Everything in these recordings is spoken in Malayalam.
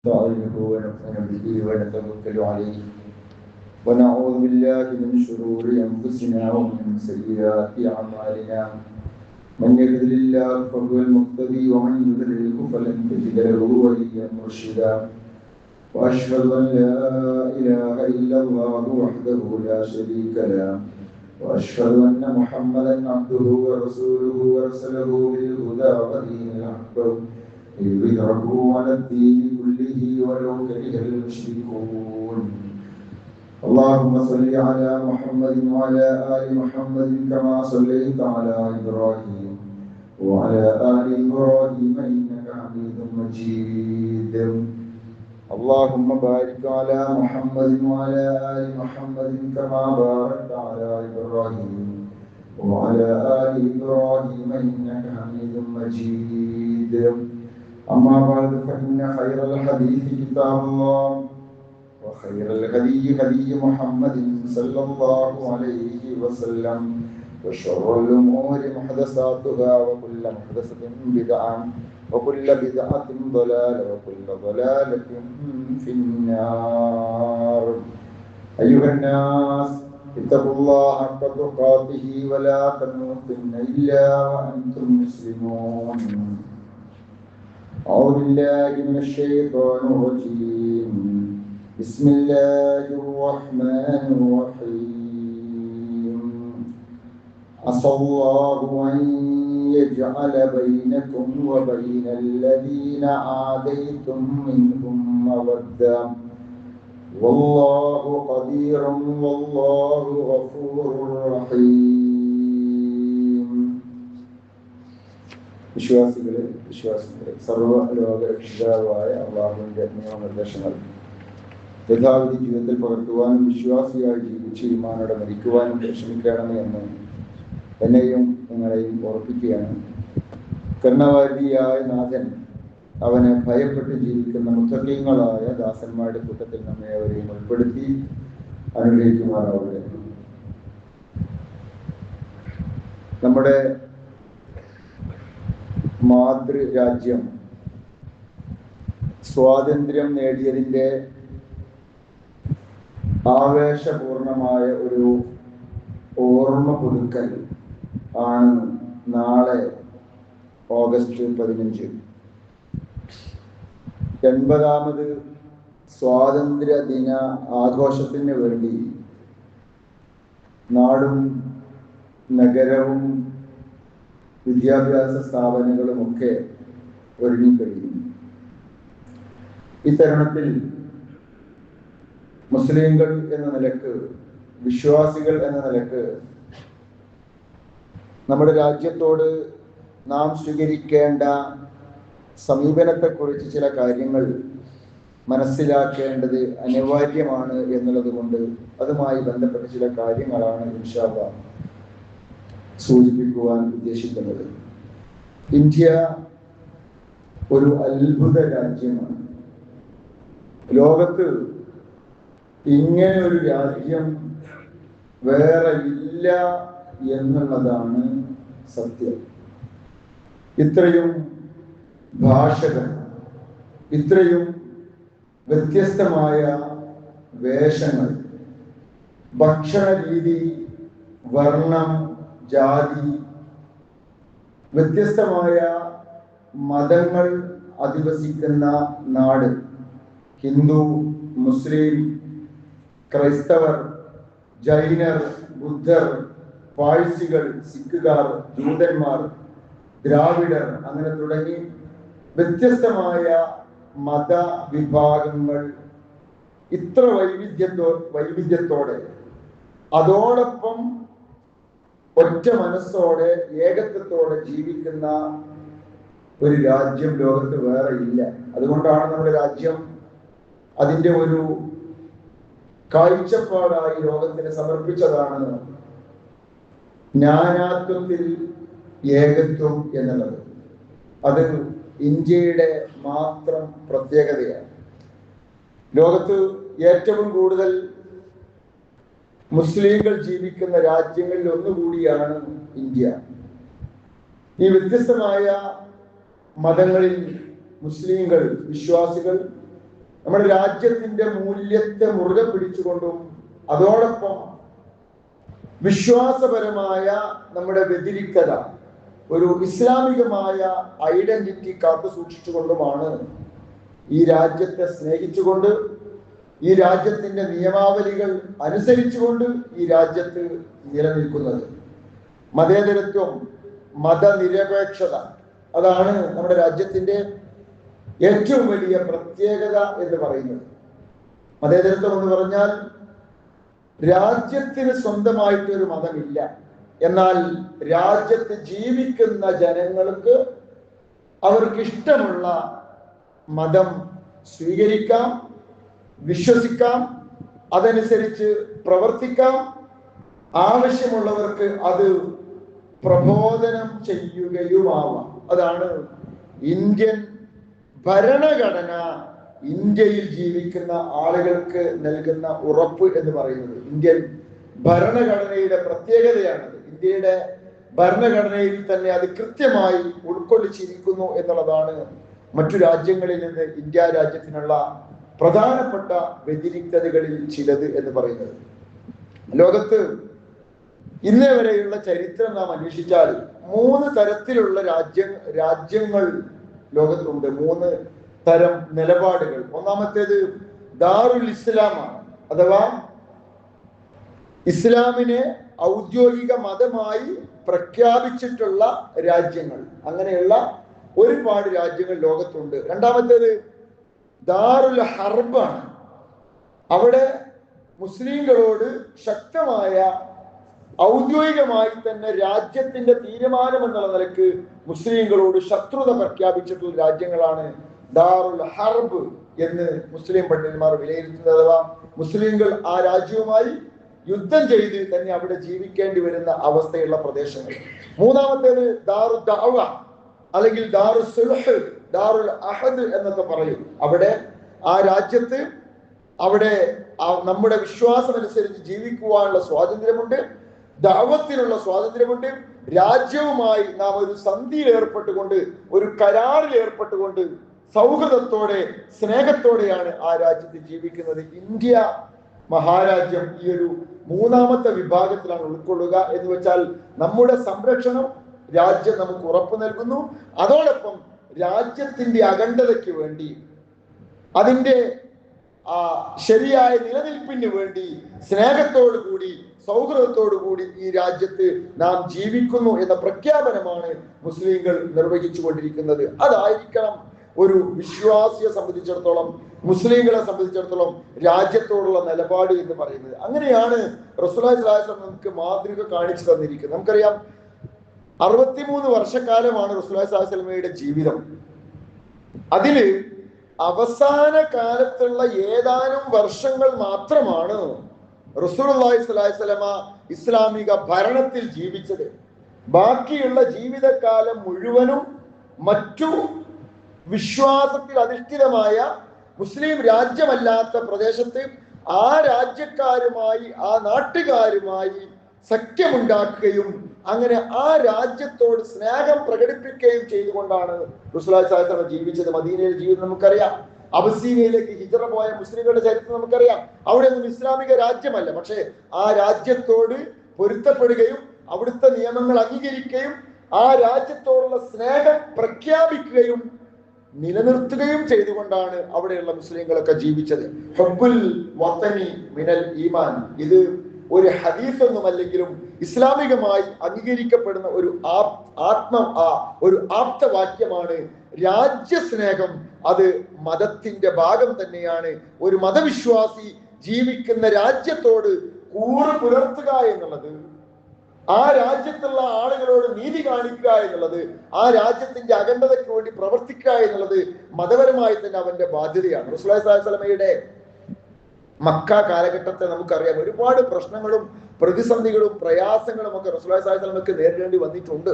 نستعينه ونؤمن به ونتوكل عليه ونعوذ بالله من شرور انفسنا ومن سيئات اعمالنا من يهده الله فهو المهتدي ومن يضلل فلن تجد له وليا مرشدا واشهد ان لا اله الا الله وحده لا شريك له واشهد ان محمدا عبده ورسوله ورسله بالهدى ودين الحق ليظهره على الدين كله ولو كره المشركون. اللهم صل على محمد وعلى آل محمد كما صليت على إبراهيم وعلى آل إبراهيم إنك حميد مجيد. اللهم بارك على محمد وعلى آل محمد كما باركت على إبراهيم وعلى آل إبراهيم إنك حميد مجيد. أما بعد فإن خير الحديث كتاب الله وخير الهدي هدي محمد صلى الله عليه وسلم وشر الأمور محدثاتها وكل محدثة بدعة وكل بدعة ضلالة وكل ضلالة في النار. أيها الناس اتقوا الله حق تقاته ولا تموتن إلا وأنتم مسلمون. أعوذ بالله من الشيطان الرجيم. بسم الله الرحمن الرحيم. عسى الله أن يجعل بينكم وبين الذين عاديتم منهم مودة والله قدير والله غفور رحيم. വിശ്വാസികളെ സർവ്വലോകരക്ഷിതാവായ അല്ലാഹുവിന്റെ നിയമനിർദ്ദേശങ്ങൾ യഥാവിധി ജീവിതത്തിൽ പകർത്തുവാനും വിശ്വാസിയായി ജീവിച്ച് ഈമാനോടെ മരിക്കുവാനും പരിശ്രമിക്കണമേ എന്ന് എന്നെയും നിങ്ങളെയും ഓർപ്പിക്കുകയാണ്. കരുണാവാരിയായ നാഥൻ അവനെ ഭയപ്പെട്ട് ജീവിക്കുന്ന മുത്തഖീങ്ങളായ ദാസന്മാരുടെ കൂട്ടത്തിൽ നമ്മെ അവരെയും ഉൾപ്പെടുത്തി അനുഗ്രഹിക്കുമാറാവട്ടെ. നമ്മുടെ മാതൃരാജ്യം സ്വാതന്ത്ര്യം നേടിയതിൻ്റെ ആവേശപൂർണമായ ഒരു ഓർമ്മ പുതുക്കൽ ആണ് നാളെ ഓഗസ്റ്റ് 15. 80ാമത് സ്വാതന്ത്ര്യ ദിന ആഘോഷത്തിന് വേണ്ടി നാടും നഗരവും വിദ്യാഭ്യാസ സ്ഥാപനങ്ങളുമൊക്കെ ഒരുങ്ങിക്കഴിയുന്നു. ഇത്തരുണത്തിൽ മുസ്ലിങ്ങൾ എന്ന നിലക്ക്, വിശ്വാസികൾ എന്ന നിലക്ക് നമ്മുടെ രാജ്യത്തോട് നാം സ്വീകരിക്കേണ്ട സമീപനത്തെക്കുറിച്ച് ചില കാര്യങ്ങൾ മനസ്സിലാക്കേണ്ടത് അനിവാര്യമാണ് എന്നുള്ളത് കൊണ്ട് അതുമായി ബന്ധപ്പെട്ട ചില കാര്യങ്ങളാണ് ഇൻഷാ അല്ലാഹ് സൂചിപ്പിക്കുവാൻ ഉദ്ദേശിക്കുന്നത്. ഇന്ത്യ ഒരു അത്ഭുത രാജ്യമാണ്. ലോകത്ത് ഇങ്ങനെ ഒരു രാജ്യം വേറെ ഇല്ല എന്നുള്ളതാണ് സത്യം. ഇത്രയും ഭാഷകൾ, ഇത്രയും വ്യത്യസ്തമായ വേഷങ്ങൾ, ഭക്ഷണ രീതി, വർണ്ണം, ജാതി, വ്യത്യസ്തമായ മതങ്ങൾ അധിവസിക്കുന്ന നാട്. ഹിന്ദു, മുസ്ലിം, ക്രൈസ്തവർ, ജൈനർ, ബുദ്ധർ, പാഴ്സികൾ, സിഖുകാർ, ജൂതന്മാർ, ദ്രാവിഡർ, അങ്ങനെ തുടങ്ങി വ്യത്യസ്തമായ മതവിഭാഗങ്ങൾ ഇത്ര വൈവിധ്യത്തോടെ അതോടൊപ്പം ഒറ്റ മനസ്സോടെ ഏകത്വത്തോടെ ജീവിക്കുന്ന ഒരു രാജ്യം ലോകത്ത് വേറെ ഇല്ല. അതുകൊണ്ടാണ് നമ്മുടെ രാജ്യം അതിൻ്റെ ഒരു കാഴ്ചപ്പാടായി ലോകത്തിന് സമർപ്പിച്ചതാണ് നാനാത്വത്തിൽ ഏകത്വം എന്നുള്ളത്. അത് ഇന്ത്യയുടെ മാത്രം പ്രത്യേകതയാണ്. ലോകത്ത് ഏറ്റവും കൂടുതൽ മുസ്ലിങ്ങൾ ജീവിക്കുന്ന രാജ്യങ്ങളിൽ ഒന്നുകൂടിയാണ് ഇന്ത്യ. ഈ വ്യത്യസ്തമായ മതങ്ങളിൽ മുസ്ലിങ്ങൾ, വിശ്വാസികൾ നമ്മുടെ രാജ്യത്തിന്റെ മൂല്യത്തെ മുറുകെ പിടിച്ചുകൊണ്ടും അതോടൊപ്പം വിശ്വാസപരമായ നമ്മുടെ വ്യതിരിക്തത, ഒരു ഇസ്ലാമികമായ ഐഡന്റിറ്റി കാത്തു സൂക്ഷിച്ചുകൊണ്ടുമാണ് ഈ രാജ്യത്തെ സ്നേഹിച്ചുകൊണ്ട്, ഈ രാജ്യത്തിന്റെ നിയമാവലികൾ അനുസരിച്ചുകൊണ്ട് ഈ രാജ്യത്ത് നിലനിൽക്കുന്നത്. മതേതരത്വം, മതനിരപേക്ഷത, അതാണ് നമ്മുടെ രാജ്യത്തിന്റെ ഏറ്റവും വലിയ പ്രത്യേകത എന്ന് പറയുന്നത്. മതേതരത്വം എന്ന് പറഞ്ഞാൽ രാജ്യത്തിന് സ്വന്തമായിട്ടൊരു മതമില്ല, എന്നാൽ രാജ്യത്ത് ജീവിക്കുന്ന ജനങ്ങൾക്ക് അവർക്ക് ഇഷ്ടമുള്ള മതം സ്വീകരിക്കാം, വിശ്വസിക്കാം, അതനുസരിച്ച് പ്രവർത്തിക്കാം, ആവശ്യമുള്ളവർക്ക് അത് പ്രബോധനം ചെയ്യുകയുമാവാം. അതാണ് ഇന്ത്യൻ ഭരണഘടന ഇന്ത്യയിൽ ജീവിക്കുന്ന ആളുകൾക്ക് നൽകുന്ന ഉറപ്പ് എന്ന് പറയുന്നത്. ഇന്ത്യൻ ഭരണഘടനയുടെ പ്രത്യേകതയാണത്. ഇന്ത്യയുടെ ഭരണഘടനയിൽ തന്നെ അത് കൃത്യമായി ഉൾക്കൊള്ളിച്ചിരിക്കുന്നു എന്നുള്ളതാണ് മറ്റു രാജ്യങ്ങളിൽ നിന്ന് ഇന്ത്യ രാജ്യത്തിനുള്ള പ്രധാനപ്പെട്ട വ്യതിരിക്തതകളിൽ ചിലത് എന്ന് പറയുന്നത്. ലോകത്ത് ഇന്നേ വരെയുള്ള ചരിത്രം നാം അന്വേഷിച്ചാൽ 3 തരത്തിലുള്ള രാജ്യങ്ങൾ ലോകത്തുണ്ട്. 3 തരം നിലപാടുകൾ. ഒന്നാമത്തേത് ദാറുൽ ഇസ്ലാമാണ്, അഥവാ ഇസ്ലാമിനെ ഔദ്യോഗിക മതമായി പ്രഖ്യാപിച്ചിട്ടുള്ള രാജ്യങ്ങൾ. അങ്ങനെയുള്ള ഒരുപാട് രാജ്യങ്ങൾ ലോകത്തുണ്ട്. രണ്ടാമത്തേത് ദാറുൽ ഹർബാണ്. അവിടെ മുസ്ലിങ്ങളോട് ശക്തമായ ഔദ്യോഗികമായി തന്നെ രാജ്യത്തിന്റെ തീരുമാനം എന്നുള്ള നിലക്ക് മുസ്ലിങ്ങളോട് ശത്രുത പ്രഖ്യാപിച്ചിട്ടുള്ള രാജ്യങ്ങളാണ് ദാറുൽ ഹർബ് എന്ന് മുസ്ലിം പണ്ഡിതന്മാർ വിലയിരുത്തുന്നത്. അഥവാ മുസ്ലിങ്ങൾ ആ രാജ്യവുമായി യുദ്ധം ചെയ്ത് തന്നെ അവിടെ ജീവിക്കേണ്ടി വരുന്ന അവസ്ഥയുള്ള പ്രദേശങ്ങൾ. മൂന്നാമത്തേത് ദാറു ദഅവ അല്ലെങ്കിൽ ദാറു സുൽഹ്, ദാറുൽ അഹദ് എന്നൊക്കെ പറയും. അവിടെ ആ രാജ്യത്ത് അവിടെ നമ്മുടെ വിശ്വാസം അനുസരിച്ച് ജീവിക്കുവാനുള്ള സ്വാതന്ത്ര്യമുണ്ട്, ദഅവത്തിനുള്ള സ്വാതന്ത്ര്യമുണ്ട്. രാജ്യവുമായി നാം ഒരു സന്ധിയിൽ ഏർപ്പെട്ടുകൊണ്ട്, ഒരു കരാറിൽ ഏർപ്പെട്ടുകൊണ്ട് സൗഹൃദത്തോടെ സ്നേഹത്തോടെയാണ് ആ രാജ്യത്ത് ജീവിക്കുന്നത്. ഇന്ത്യ മഹാരാജ്യം ഈ ഒരു മൂന്നാമത്തെ വിഭാഗത്തിലാണ് ഉൾക്കൊള്ളുക. എന്ന് വെച്ചാൽ നമ്മുടെ സംരക്ഷണം രാജ്യം നമുക്ക് ഉറപ്പു നൽകുന്നു. അതോടൊപ്പം രാജ്യത്തിന്റെ അഖണ്ഡതയ്ക്ക് വേണ്ടി, അതിന്റെ ശരിയായ നിലനിൽപ്പിന് വേണ്ടി സ്നേഹത്തോടു കൂടി സൗഹൃദത്തോടു കൂടി ഈ രാജ്യത്ത് നാം ജീവിക്കുന്നു എന്ന പ്രഖ്യാപനമാണ് മുസ്ലിങ്ങൾ നിർവഹിച്ചു കൊണ്ടിരിക്കുന്നത്. അതായിരിക്കണം ഒരു വിശ്വാസിയെ സംബന്ധിച്ചിടത്തോളം, മുസ്ലിങ്ങളെ സംബന്ധിച്ചിടത്തോളം രാജ്യത്തോടുള്ള നിലപാട് എന്ന് പറയുന്നത്. അങ്ങനെയാണ് റസൂലുള്ളാഹി സ്വല്ലല്ലാഹു അലൈഹി വസല്ലം നമുക്ക് മാതൃക കാണിച്ചു തന്നിരിക്കുന്നത്. നമുക്കറിയാം 63 വർഷക്കാലമാണ് റസൂലുള്ളാഹി സ്വല്ലല്ലാഹു അലൈഹി വസല്ലമയുടെ ജീവിതം. അതില് അവസാന കാലത്തുള്ള ഏതാനും വർഷങ്ങൾ മാത്രമാണ് റസൂലുള്ളാഹി സ്വല്ലല്ലാഹു അലൈഹി വസല്ലമ ഇസ്ലാമിക ഭരണത്തിൽ ജീവിച്ചത്. ബാക്കിയുള്ള ജീവിതകാലം മുഴുവനും മറ്റു വിശ്വാസത്തിൽ അധിഷ്ഠിതമായ മുസ്ലിം രാജ്യമല്ലാത്ത പ്രദേശത്ത് ആ രാജ്യക്കാരുമായി, ആ നാട്ടുകാരുമായി സഖ്യമുണ്ടാക്കുകയും അങ്ങനെ ആ രാജ്യത്തോട് സ്നേഹം പ്രകടിപ്പിക്കുകയും ചെയ്തുകൊണ്ടാണ് റസൂലുള്ളാഹി സ്വല്ലല്ലാഹു അലൈഹി വസല്ലം ജീവിച്ചത്. മദീനയിലെ ജീവിതം നമുക്കറിയാം. അബസീനയിലേക്ക് ഹിജ്റ പോയ മുസ്ലിങ്ങളുടെ ചരിത്രം നമുക്കറിയാം. അവിടെ ഒന്നും ഇസ്ലാമിക രാജ്യമല്ല, പക്ഷേ ആ രാജ്യത്തോട് പൊരുത്തപ്പെടുകയും അവിടുത്തെ നിയമങ്ങൾ അംഗീകരിക്കുകയും ആ രാജ്യത്തോടുള്ള സ്നേഹം പ്രഖ്യാപിക്കുകയും നിലനിർത്തുകയും ചെയ്തുകൊണ്ടാണ് അവിടെയുള്ള മുസ്ലിങ്ങളൊക്കെ ജീവിച്ചത്. ഹുബ്ബുൽ വതനി മിനൽ ഈമാൻ, ഇത് ഒരു ഹദീസ് ഒന്നുമല്ലെങ്കിലും ഇസ്ലാമികമായി അംഗീകരിക്കപ്പെടുന്ന ഒരു ആപ്തവാക്യമാണ്. രാജ്യസ്നേഹം അത് മതത്തിന്റെ ഭാഗം തന്നെയാണ്. ഒരു മതവിശ്വാസി ജീവിക്കുന്ന രാജ്യത്തോട് കൂറ് പുലർത്തുക എന്നുള്ളത്, ആ രാജ്യത്തുള്ള ആളുകളോട് നീതി കാണിക്കുക എന്നുള്ളത്, ആ രാജ്യത്തിന്റെ അഖണ്ഡതയ്ക്ക് വേണ്ടി പ്രവർത്തിക്കുക എന്നുള്ളത് മതപരമായി തന്നെ അവന്റെ ബാധ്യതയാണ്. റസൂലുള്ളാഹി സ്വല്ലല്ലാഹു അലൈഹി വസല്ലമയുടെ മക്ക കാലഘട്ടത്തെ നമുക്കറിയാം. ഒരുപാട് പ്രശ്നങ്ങളും പ്രതിസന്ധികളും പ്രയാസങ്ങളും ഒക്കെ റസൂലുള്ളാഹി സ്വല്ലല്ലാഹു അലൈഹി വസല്ലമക്ക് നേരിടേണ്ടി വന്നിട്ടുണ്ട്.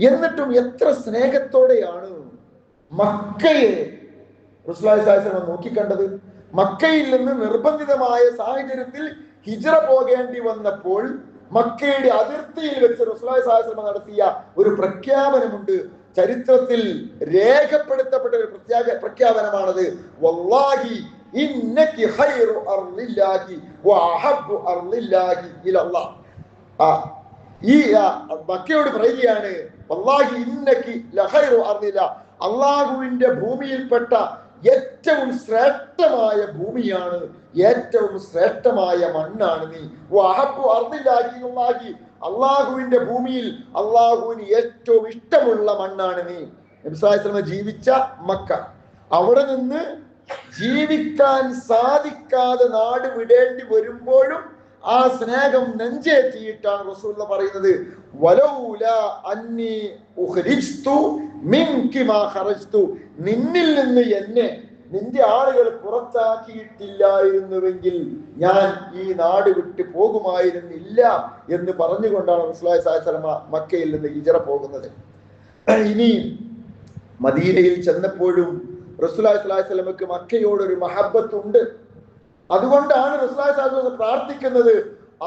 എന്നിട്ടും എത്ര സ്നേഹത്തോടെയാണ് മക്കയെ റസൂലുള്ളാഹി സ്വല്ലല്ലാഹു അലൈഹി വസല്ലം നോക്കിക്കണ്ടത്. മക്കയിൽ നിന്ന് നിർബന്ധിതമായ സാഹചര്യത്തിൽ ഹിജ്റ പോകേണ്ടി വന്നപ്പോൾ മക്കയുടെ അതിർത്തിയിൽ വെച്ച് റസൂലുള്ളാഹി സ്വല്ലല്ലാഹു അലൈഹി വസല്ലം നടത്തിയ ഒരു പ്രഖ്യാപനമുണ്ട്. ചരിത്രത്തിൽ രേഖപ്പെടുത്തപ്പെട്ട ഒരു പ്രഖ്യാപനമാണത്. വല്ലാഹി ഇന്നകി ഖൈറു അർളില്ലാഹി വഅഹബ്ബു അർളില്ലാഹി ഇലല്ലാഹ്. ഈ മക്കയോട് പറയുകയാണ്, വല്ലാഹി ഇന്നകി ലഖൈറു അർളില്ലാഹ്, അള്ളാഹുവിന്റെ ഭൂമിയിൽപ്പെട്ട ഏറ്റവും ശ്രേഷ്ഠമായ ഭൂമിയാണ്, ഏറ്റവും ശ്രേഷ്ഠമായ മണ്ണാണ് നീ. വഅഹബ്ബു അർളില്ലാഹി ഇലല്ലാഹി, അള്ളാഹുവിന്റെ ഭൂമിയിൽ അള്ളാഹുവിന് ഏറ്റവും ഇഷ്ടമുള്ള മണ്ണാണ് നീ. നബി സല്ലല്ലാഹു അലൈഹി വസല്ലം ജീവിച്ച മക്ക, അവിടെ നിന്ന് ജീവിക്കാൻ സാധിക്കാതെ നാട് വിടേണ്ടി വരുമ്പോഴും ആ സ്നേഹം നെഞ്ചേറ്റിയിട്ടാണ് റസൂലുള്ള പറയുന്നത്, വലൗലാ അന്നി ഉഖ്രിജ്തു മിൻകി മാ ഖറജ്തു, നിന്നിൽ നിന്ന് എന്നെ നിന്റെ ആളുകൾ പുറത്താക്കിയിട്ടില്ലായിരുന്നുവെങ്കിൽ ഞാൻ ഈ നാട് വിട്ട് പോകുമായിരുന്നില്ല എന്ന് പറഞ്ഞുകൊണ്ടാണ് റസൂലുള്ളാഹി സ്വല്ലല്ലാഹു അലൈഹി വസല്ലം മക്കയിൽ നിന്ന് ഹിജ്റ പോകുന്നത്. ഇനി മദീനയിൽ ചെന്നപ്പോഴും റസൂലുള്ളാഹി സ്വല്ലല്ലാഹു അലൈഹി വസല്ലമക്ക് മക്കയോടൊരു മഹബ്ബത്ത് ഉണ്ട്. അതുകൊണ്ടാണ് റസൂലുള്ളാഹി സ്വല്ലല്ലാഹു അലൈഹി വസല്ലം പ്രാർത്ഥിക്കുന്നത്,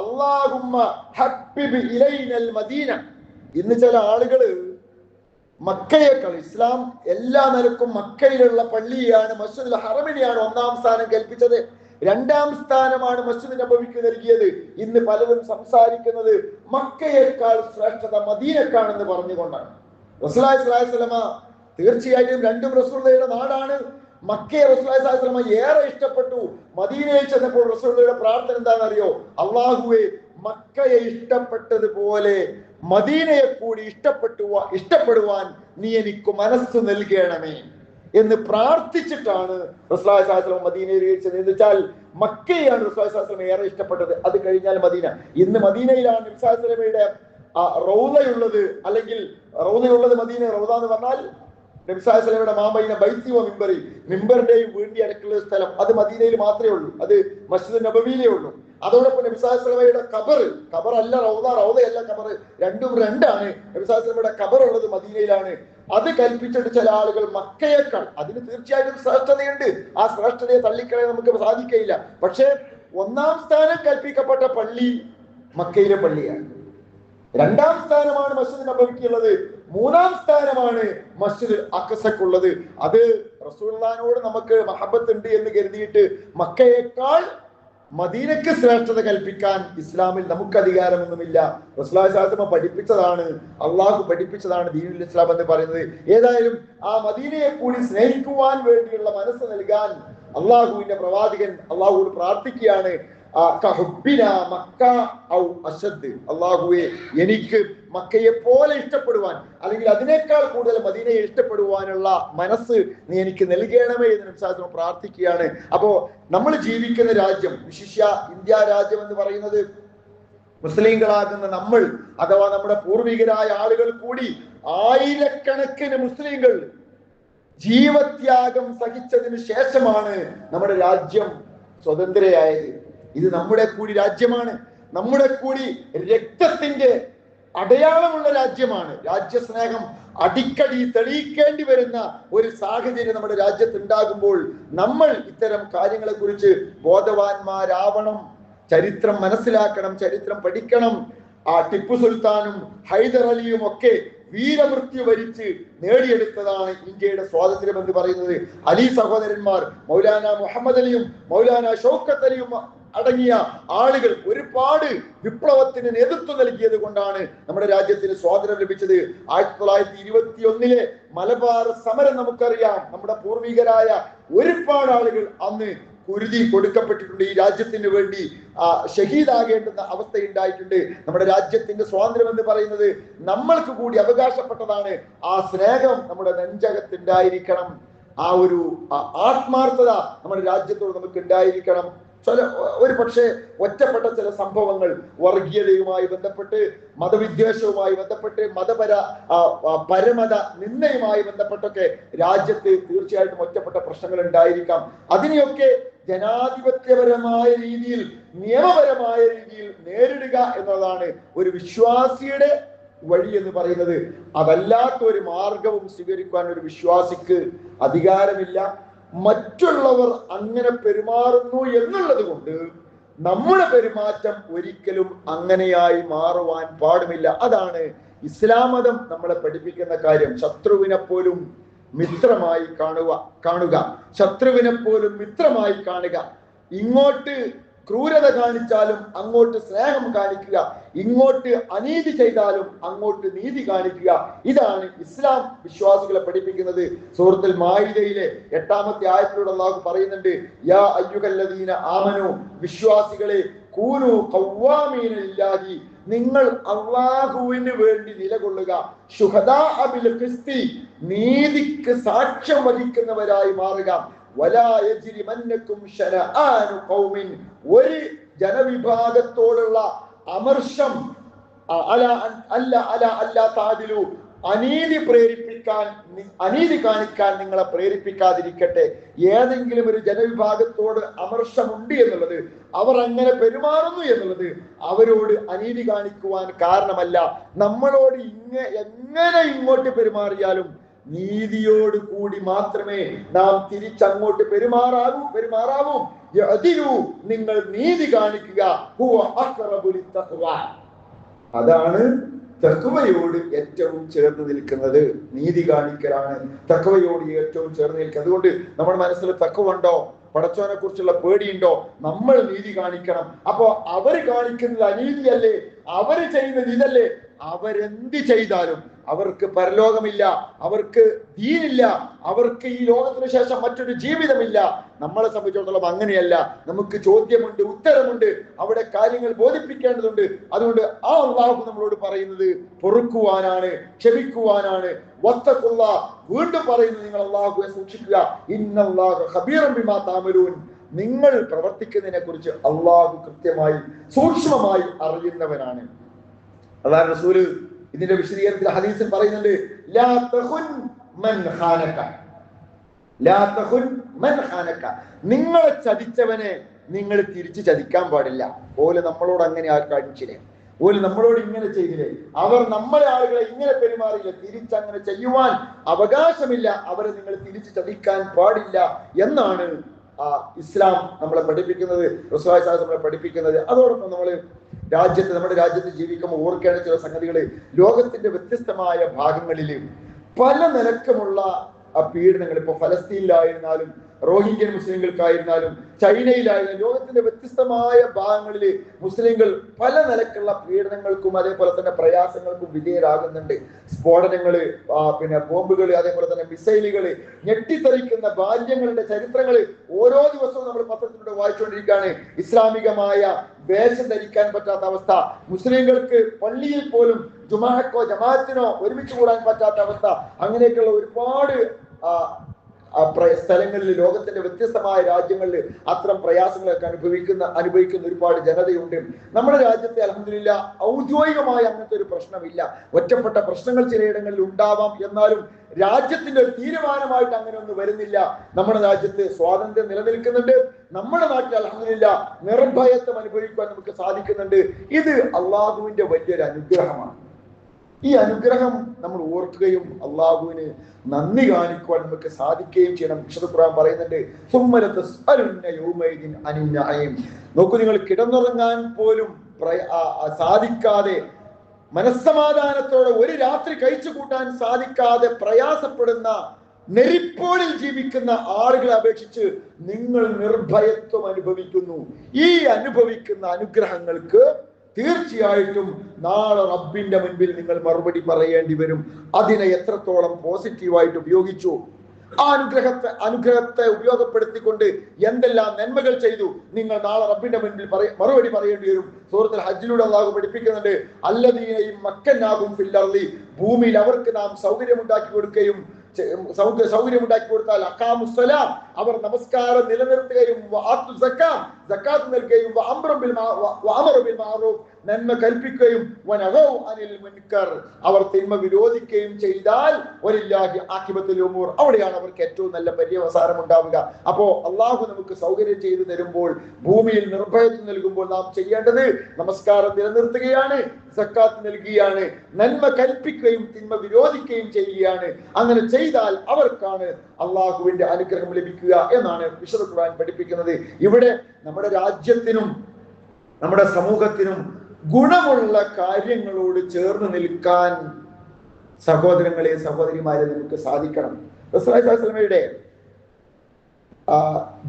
അല്ലാഹുമ്മ ഹബ്ബിബ് ഇലൈനൽ മദീന. ഇന്ന് ചില ആളുകള് മക്കയേക്കാൾ, ഇസ്ലാം എല്ലാ നിലക്കും മക്കയിലുള്ള പള്ളിയാണ്, മസ്ജിദുൽ ഹറമിനെയാണ് ഒന്നാം സ്ഥാനം കൽപ്പിച്ചത്, രണ്ടാം സ്ഥാനമാണ് മസ്ജിദ് നബവിക്ക് നൽകിയത്. ഇന്ന് പലരും സംസാരിക്കുന്നത് മക്കയേക്കാൾ ശ്രേഷ്ഠത മദീനക്കാണെന്ന് പറഞ്ഞുകൊണ്ടാണ്. റസൂലുള്ളാഹി സ്വല്ലല്ലാഹു അലൈഹി വസല്ലം തീർച്ചയായിട്ടും രണ്ടും റസൂലുള്ളാഹിയുടെ നാടാണ്. മക്കയെ റസൂലുള്ളാഹി സ്വല്ലല്ലാഹു അലൈഹി വസല്ലം ഏറെ ഇഷ്ടപ്പെട്ടു. മദീനയിൽ ചെന്നപ്പോൾ റസൂലുള്ളാഹിയുടെ പ്രാർത്ഥന എന്താണെന്നറിയോ? അല്ലാഹുവേ, മക്കയെ ഇഷ്ടപ്പെട്ടതുപോലെ മദീനയെ കൂടി ഇഷ്ടപ്പെടുവാൻ നീ എനിക്ക് മനസ്സ് നൽകണമേ എന്ന് പ്രാർത്ഥിച്ചിട്ടാണ് റസൂലുള്ളാഹി സ്വല്ലല്ലാഹു അലൈഹി വസല്ലം മദീനയിൽ ചെന്നത്. എന്ന് വെച്ചാൽ മക്കയെയാണ് റസൂലുള്ളാഹി സ്വല്ലല്ലാഹു അലൈഹി വസല്ലം ഏറെ ഇഷ്ടപ്പെട്ടത്, അത് കഴിഞ്ഞാൽ മദീന. ഇന്ന് മദീനയിലാണ് നബി സല്ലല്ലാഹു അലൈഹി വസല്ലമയുടെ റൗളയുള്ളത്, അല്ലെങ്കിൽ റൗളയുള്ളത് മദീന. റൗള എന്ന് പറഞ്ഞാൽ നബി സല്ലല്ലാഹു അലൈഹി വസല്ലമയുടെ മാമയിന ബൈത്തി വ മിമ്പറി, മിമ്പറിന്റെയും വീണ്ടി അടുക്കുള്ള സ്ഥലം അത് മദീനയിൽ മാത്രമേ ഉള്ളൂ, അത് മസ്ജിദ് നബവിയിലേ ഉള്ളൂ. അതോടൊപ്പം നബി സല്ലല്ലാഹു അലൈഹി വസല്ലമയുടെ ഖബറല്ല റൗള, റൗളയല്ല ഖബർ, രണ്ടും രണ്ടാണ്. നബി സല്ലല്ലാഹു അലൈഹി വസല്ലമയുടെ ഖബർ ഉള്ളത് മദീനയിലാണ്. അത് കൽപ്പിച്ചിട്ട് ചില ആളുകൾ മക്കയേക്കാൾ, അതിന് തീർച്ചയായിട്ടും ശ്രേഷ്ഠതയുണ്ട്, ആ ശ്രേഷ്ഠതയെ തള്ളിക്കളയാൻ നമുക്ക് സാധിക്കയില്ല. പക്ഷേ ഒന്നാം സ്ഥാനം കൽപ്പിക്കപ്പെട്ട പള്ളി മക്കയിലെ പള്ളിയാണ്, രണ്ടാം സ്ഥാനമാണ് മസ്ജിദ് നബവിക്കുള്ളത്, മൂന്നാം സ്ഥാനമാണ് മസ്ജിദ് അഖ്സക്കുള്ളത്. അത് റസൂലുള്ളാഹിനോട് നമുക്ക് മഹബത്ത് ഉണ്ട് എന്ന് കരുതിയിട്ട് മക്കയേക്കാൾ മദീനക്ക് ശ്രേഷ്ഠത കൽപ്പിക്കാൻ ഇസ്ലാമിൽ നമുക്ക് അധികാരമൊന്നുമില്ല. റസൂലുള്ളാഹി സ്വല്ലല്ലാഹു അലൈഹി വസല്ലം പഠിപ്പിച്ചതാണ്, അള്ളാഹു പഠിപ്പിച്ചതാണ് ദീനുൽ ഇസ്ലാം എന്ന് പറയുന്നത്. ഏതായാലും ആ മദീനയെ കൂടി സ്നേഹിക്കുവാൻ വേണ്ടിയുള്ള മനസ്സ് നൽകാൻ അള്ളാഹുവിന്റെ പ്രവാചകൻ അള്ളാഹുവോട് പ്രാർത്ഥിക്കുകയാണ്, അള്ളാഹുവേ, എനിക്ക് മക്കയെ പോലെ ഇഷ്ടപ്പെടുവാൻ, അല്ലെങ്കിൽ അതിനേക്കാൾ കൂടുതൽ മദീനയെ ഇഷ്ടപ്പെടുവാനുള്ള മനസ്സ് നീ എനിക്ക് നൽകണമേ എന്ന് ശാസ്ത്രം പ്രാർത്ഥിക്കുകയാണ്. അപ്പോ നമ്മൾ ജീവിക്കുന്ന രാജ്യം, വിശിഷ്യ ഇന്ത്യ രാജ്യം എന്ന് പറയുന്നത്, മുസ്ലിങ്ങളാകുന്ന നമ്മൾ അഥവാ നമ്മുടെ പൂർവികരായ ആളുകൾ കൂടി ആയിരക്കണക്കിന് മുസ്ലിങ്ങൾ ജീവത്യാഗം സഹിച്ചതിന് ശേഷമാണ് നമ്മുടെ രാജ്യം സ്വതന്ത്രയായത്. ഇത് നമ്മുടെ കൂടി രാജ്യമാണ്, നമ്മുടെ കൂടി രക്തത്തിന്റെ അടയാളമുള്ള രാജ്യമാണ്. രാജ്യസ്നേഹം അടിക്കടി തെളിയിക്കേണ്ടി വരുന്ന ഒരു സാഹചര്യം നമ്മുടെ രാജ്യത്ത് ഉണ്ടാകുമ്പോൾ നമ്മൾ ഇത്തരം കാര്യങ്ങളെ കുറിച്ച് ബോധവാന്മാരാവണം, ചരിത്രം മനസ്സിലാക്കണം, ചരിത്രം പഠിക്കണം. ടിപ്പു സുൽത്താനും ഹൈദർ അലിയും ഒക്കെ വീരമൃത്യു വരിച്ച് നേടിയെടുത്തതാണ് ഇന്ത്യയുടെ സ്വാതന്ത്ര്യം എന്ന് പറയുന്നത്. അലി സഹോദരന്മാർ, മൗലാന മുഹമ്മദ് അലിയും മൗലാന ഷൗക്കത്ത് അലിയും അടങ്ങിയ ആളുകൾ ഒരുപാട് വിപ്ലവത്തിന് നേതൃത്വം നൽകിയത് കൊണ്ടാണ് നമ്മുടെ രാജ്യത്തിന് സ്വാതന്ത്ര്യം ലഭിച്ചത്. 1921 മലബാർ സമരം നമുക്കറിയാം. നമ്മുടെ പൂർവികരായ ഒരുപാട് ആളുകൾ അന്ന് കുരുതി കൊടുക്കപ്പെട്ടിട്ടുണ്ട്. ഈ രാജ്യത്തിന് വേണ്ടി ഷഹീദാകേണ്ടുന്ന അവസ്ഥ ഉണ്ടായിട്ടുണ്ട്. നമ്മുടെ രാജ്യത്തിന്റെ സ്വാതന്ത്ര്യം എന്ന് പറയുന്നത് നമ്മൾക്ക് കൂടി അവകാശപ്പെട്ടതാണ്. ആ സ്നേഹം നമ്മുടെ നെഞ്ചകത്തുണ്ടായിരിക്കണം, ആ ഒരു ആത്മാർത്ഥത നമ്മുടെ രാജ്യത്തോട് നമുക്ക് ഉണ്ടായിരിക്കണം. ഒരു പക്ഷേ ഒറ്റപ്പെട്ട ചില സംഭവങ്ങൾ വർഗീയതയുമായി ബന്ധപ്പെട്ട്, മതവിദ്വേഷവുമായി ബന്ധപ്പെട്ട്, പരമത നിന്ദയുമായി ബന്ധപ്പെട്ടൊക്കെ രാജ്യത്ത് തീർച്ചയായിട്ടും ഒറ്റപ്പെട്ട പ്രശ്നങ്ങൾ ഉണ്ടായിരിക്കാം. അതിനെയൊക്കെ ജനാധിപത്യപരമായ രീതിയിൽ, നിയമപരമായ രീതിയിൽ നേരിടുക എന്നതാണ് ഒരു വിശ്വാസിയുടെ വഴി എന്ന് പറയുന്നത്. അതല്ലാത്ത ഒരു മാർഗവും സ്വീകരിക്കാൻ ഒരു വിശ്വാസിക്ക് അധികാരമില്ല. മറ്റുള്ളവർ അങ്ങനെ പെരുമാറുന്നു എന്നുള്ളത് കൊണ്ട് നമ്മുടെ പെരുമാറ്റം ഒരിക്കലും അങ്ങനെയായി മാറുവാൻ പാടുമില്ല. അതാണ് ഇസ്ലാം മതം നമ്മളെ പഠിപ്പിക്കുന്ന കാര്യം. ശത്രുവിനെ പോലും മിത്രമായി കാണുക, ശത്രുവിനെ പോലും മിത്രമായി കാണുക. ഇങ്ങോട്ട് ക്രൂരത കാണിച്ചാലും അങ്ങോട്ട് സ്നേഹം കാണിക്കുക, ഇങ്ങോട്ട് അനീതി ചെയ്താലും അങ്ങോട്ട് നീതി കാണിക്കുക. ഇതാണ് ഇസ്ലാം വിശ്വാസികളെ പഠിപ്പിക്കുന്നത്. സൂറത്തുൽ മാഇദയിലെ 8-ാമത്തെ ആയത്തിലൂടെ അല്ലാഹു പറയുന്നുണ്ട്, യാ അയ്യുഹല്ലദീന ആമനു, വിശ്വാസികളെ, കൂനു ഖവ്വാമീന ലില്ലാഹി, നിങ്ങൾ അല്ലാഹുവിന് വേണ്ടി നിലകൊള്ളുക, ശുഹദാഅ ബിൽ ഖിസ്തി, നീതിക്ക് സാക്ഷ്യം വഹിക്കുന്നവരായി മാറുക. വലാ യജ്രിമന്നകും ശനആനു ഖൗമിൻ, ഒരു ജനവിഭാഗത്തോടുള്ള അമർഷം, അല്ല താദിലു, അനീതി കാണിക്കാൻ നിങ്ങളെ പ്രേരിപ്പിക്കാതിരിക്കട്ടെ. ഏതെങ്കിലും ഒരു ജനവിഭാഗത്തോട് അമർഷമുണ്ട് എന്നുള്ളത്, അവർ അങ്ങനെ പെരുമാറുന്നു എന്നുള്ളത് അവരോട് അനീതി കാണിക്കുവാൻ കാരണമല്ല. നമ്മളോട് എങ്ങനെ ഇങ്ങോട്ട് പെരുമാറിയാലും നീതിയോട് കൂടി മാത്രമേ നാം തിരിച്ചങ്ങോട്ട് പെരുമാറാവൂ. നിങ്ങൾ നീതി കാണിക്കുക, അതാണ് തഖ്വയോട് ഏറ്റവും ചേർന്ന് നിൽക്കുന്നത്. നീതി കാണിക്കലാണ് തഖ്വയോട് ഏറ്റവും ചേർന്ന് നിൽക്കുന്നത്. അതുകൊണ്ട് നമ്മുടെ മനസ്സിൽ തഖ്വ ഉണ്ടോ, പടച്ചോനെ കുറിച്ചുള്ള പേടിയുണ്ടോ, നമ്മൾ നീതി കാണിക്കണം. അപ്പോ അവര് കാണിക്കുന്നത് അനീതിയല്ലേ, അവര് ചെയ്യുന്നത് ഇതല്ലേ, അവരെന്ത് ചെയ്താലും അവർക്ക് പരലോകമില്ല, അവർക്ക് ദീനില്ല, അവർക്ക് ഈ ലോകത്തിന് ശേഷം മറ്റൊരു ജീവിതമില്ല. നമ്മളെ സംബന്ധിച്ചിടത്തോളം അങ്ങനെയല്ല. നമുക്ക് ചോദ്യമുണ്ട്, ഉത്തരമുണ്ട്, അവിടെ കാര്യങ്ങൾ ബോധിപ്പിക്കേണ്ടതുണ്ട്. അതുകൊണ്ട് ആ അല്ലാഹു നമ്മളോട് പറയുന്നത് പൊറുക്കുവാനാണ്, ക്ഷമിക്കുവാനാണ്. വത്തഖുള്ള, വീണ്ടും പറയുന്നത് നിങ്ങൾ അല്ലാഹുവെ സൂക്ഷിക്കുക. ഇന്നല്ലാഹു ഖബീറൻ ബിമാ തഅമലൂൻ, നിങ്ങൾ പ്രവർത്തിക്കുന്നതിനെ കുറിച്ച് അല്ലാഹു കൃത്യമായി സൂക്ഷ്മമായി അറിയുന്നവനാണ്. അതാണ് റസൂല് ഇതിന്റെ വിശദീകരണത്തിൽ ഹദീസിൽ പറയുന്നുണ്ട്, ലാ തഖുൻ മൻ ഖാനക, ലാ തഖുൻ മൻ ഖാനക, നിങ്ങളെ ചതിച്ചവനെ നിങ്ങൾ തിരിച്ചു ചതിക്കാൻ പാടില്ല. ഓല് നമ്മളോട് അങ്ങനെ കാണിച്ചില്ലേ, ഓല് നമ്മളോട് ഇങ്ങനെ ചെയ്തില്ലേ, അവർ നമ്മളെ ആളുകളെ ഇങ്ങനെ പെരുമാറിയില്ല, തിരിച്ചങ്ങനെ ചെയ്യുവാൻ അവകാശമില്ല, അവരെ നിങ്ങൾ തിരിച്ചു ചതിക്കാൻ പാടില്ല എന്നാണ് ഇസ്ലാം നമ്മളെ പഠിപ്പിക്കുന്നത്, റസൂലുള്ളാഹി സ്വല്ലല്ലാഹു അലൈഹി വസല്ലം നമ്മളെ പഠിപ്പിക്കുന്നത്. അതോടൊപ്പം നമ്മുടെ രാജ്യത്ത് ജീവിക്കുമ്പോൾ ഓർക്കേണ്ട ചില സംഗതികള്, ലോകത്തിന്റെ വ്യത്യസ്തമായ ഭാഗങ്ങളിൽ പല നിലക്കുമുള്ള പീഡനങ്ങൾ, ഇപ്പൊ ഫലസ്തീനിലായിരുന്നാലും റോഹിംഗ്യൻ മുസ്ലിങ്ങൾക്കായിരുന്നാലും ചൈനയിലായിരുന്നാലും ലോകത്തിന്റെ വ്യത്യസ്തമായ ഭാഗങ്ങളിൽ മുസ്ലിങ്ങൾ പല നിലക്കുള്ള പീഡനങ്ങൾക്കും അതേപോലെ തന്നെ പ്രയാസങ്ങൾക്കും വിധേയരാകുന്നുണ്ട്. സ്ഫോടനങ്ങള്, പിന്നെ ബോംബുകള്, അതേപോലെ തന്നെ മിസൈലുകള്, ഞെട്ടിത്തെറിക്കുന്ന ബാല്യങ്ങളുടെ ചരിത്രങ്ങള് ഓരോ ദിവസവും നമ്മൾ പത്രത്തിലൂടെ വായിച്ചുകൊണ്ടിരിക്കുകയാണ്. ഇസ്ലാമികമായ വേഷം ധരിക്കാൻ പറ്റാത്ത അവസ്ഥ, മുസ്ലിങ്ങൾക്ക് പള്ളിയിൽ പോലും ജുമാഅക്കോ ജമാഅത്തിനോ ഒരുമിച്ച് കൂടാൻ പറ്റാത്ത അവസ്ഥ, അങ്ങനെയൊക്കെയുള്ള ഒരുപാട് സ്ഥലങ്ങളിൽ, ലോകത്തിന്റെ വ്യത്യസ്തമായ രാജ്യങ്ങളിൽ അത്തരം പ്രയാസങ്ങളൊക്കെ അനുഭവിക്കുന്ന ഒരുപാട് ജനതയുണ്ട്. നമ്മുടെ രാജ്യത്തെ അൽഹംദുലില്ലാഹ് ഔദ്യോഗികമായി അങ്ങനത്തെ ഒരു പ്രശ്നമില്ല. ഒറ്റപ്പെട്ട പ്രശ്നങ്ങൾ ചിലയിടങ്ങളിൽ ഉണ്ടാവാം, എന്നാലും രാജ്യത്തിന്റെ ഒരു തീരുമാനമായിട്ട് അങ്ങനെ ഒന്നും വരുന്നില്ല. നമ്മുടെ രാജ്യത്ത് സ്വാതന്ത്ര്യം നിലനിൽക്കുന്നുണ്ട്. നമ്മുടെ നാട്ടിൽ അൽഹംദുലില്ലാഹ് നിർഭയത്വം അനുഭവിക്കാൻ നമുക്ക് സാധിക്കുന്നുണ്ട്. ഇത് അള്ളാഹുവിന്റെ വലിയൊരു അനുഗ്രഹമാണ്. ഈ അനുഗ്രഹം നമ്മൾ ഓർക്കുകയും അള്ളാഹുവിന് നന്ദി കാണിക്കുവാൻ നമുക്ക് സാധിക്കുകയും ചെയ്യണം. വിശുദ്ധ ഖുർആൻ പറയുന്നുണ്ട്, നോക്കൂ, നിങ്ങൾ കിടന്നുറങ്ങാൻ പോലും സാധിക്കാതെ, മനസ്സമാധാനത്തോടെ ഒരു രാത്രി കഴിച്ചു കൂട്ടാൻ സാധിക്കാതെ പ്രയാസപ്പെടുന്ന, നെരിപ്പോടിൽ ജീവിക്കുന്ന ആളുകളെ അപേക്ഷിച്ച് നിങ്ങൾ നിർഭയത്വം അനുഭവിക്കുന്നു. ഈ അനുഭവിക്കുന്ന അനുഗ്രഹങ്ങൾക്ക് തീർച്ചയായിട്ടും നാളെ റബ്ബിന്റെ മുൻപിൽ നിങ്ങൾ മറുപടി പറയേണ്ടി വരും. അതിനെ എത്രത്തോളം പോസിറ്റീവായിട്ട് ഉപയോഗിച്ചു, ആ അനുഗ്രഹത്തെ ഉപയോഗപ്പെടുത്തിക്കൊണ്ട് എന്തെല്ലാം നന്മകൾ ചെയ്തു, നിങ്ങൾ നാളെ റബ്ബിന്റെ മുൻപിൽ മറുപടി പറയേണ്ടി വരും. സൂറത്തുൽ ഹജ്ജിലൂടെ അല്ലാഹു പഠിപ്പിക്കുന്നുണ്ട്, അല്ലദീനയും മക്കന്നാകും ഫിൽ അർളി, ഭൂമിയിൽ അവർക്ക് നാം സൗകര്യമുണ്ടാക്കി കൊടുത്താൽ അഖാമുസ്സലാം, അവർ നമസ്കാരം നിലനിർത്തുകയും സക്കാത്ത് നൽകുകയും നന്മ കൽപ്പിക്കുകയും അവർ തിന്മ വിരോധിക്കുകയും ചെയ്താൽ വലില്ലാഹി ആഖിബത്തുൽ ഉമൂർ, അവിടെയാണ് അവർക്ക് ഏറ്റവും നല്ല പര്യവസാനം ഉണ്ടാവുക. അപ്പോ അള്ളാഹു നമുക്ക് സൗകര്യം ചെയ്തു തരുമ്പോൾ, ഭൂമിയിൽ നിർഭയത്വം നൽകുമ്പോൾ നാം ചെയ്യേണ്ടത് നമസ്കാരം നിലനിർത്തുകയാണ്, സക്കാത്ത് നൽകുകയാണ്, നന്മ കൽപ്പിക്കുകയും തിന്മ വിരോധിക്കുകയും ചെയ്യുകയാണ്. അങ്ങനെ ചെയ്താൽ അവർക്കാണ് അള്ളാഹുവിന്റെ അനുഗ്രഹം ലഭിക്കുക എന്നാണ് വിശുദ്ധ ഖുർആൻ പഠിപ്പിക്കുന്നത്. ഇവിടെ നമ്മുടെ രാജ്യത്തിനും നമ്മുടെ സമൂഹത്തിനും ഗുണമുള്ള കാര്യങ്ങളോട് ചേർന്ന് നിൽക്കാൻ സഹോദരങ്ങളെ, സഹോദരിമാരെ നമുക്ക് സാധിക്കണം. റസൂലുള്ളാഹി സ്വല്ലല്ലാഹു അലൈഹി വസല്ലമയുടെ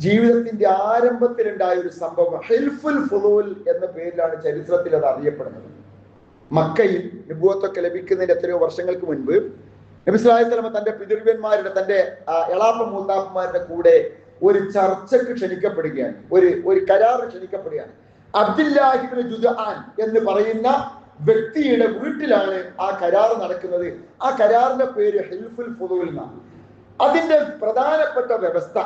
ജീവിതത്തിന്റെ ആരംഭത്തിലുണ്ടായ ഒരു സംഭവം ഹിൽഫുൽ ഫുളൂൽ എന്ന പേരിലാണ് ചരിത്രത്തിൽ അത് അറിയപ്പെടുന്നത്. മക്കയിൽ നബുവത്തൊക്കെ ലഭിക്കുന്നതിന് എത്രയോ വർഷങ്ങൾക്ക് മുൻപ് നബി സല്ലല്ലാഹു അലൈഹി വസല്ലം തന്റെ പിതൃവ്യന്മാരുടെ, തന്റെ എളാപ്പ മൂത്താപ്പന്മാരുടെ കൂടെ ഒരു ചർച്ചക്ക് ക്ഷണിക്കപ്പെടുകയാണ്, ഒരു കരാറിന് ക്ഷണിക്കപ്പെടുകയാണ്. അബ്ദുല്ലാഹി ഇബ്നു ജുദ്ആൻ എന്ന് പറയുന്ന വ്യക്തിയുടെ വീട്ടിലാണ് ആ കരാർ നടക്കുന്നത്. ആ കരാറിന്റെ പേര് ഹിൽഫുൽ ഫുളൂൽ എന്നാണ്. അതിന്റെ പ്രധാനപ്പെട്ട വ്യവസ്ഥ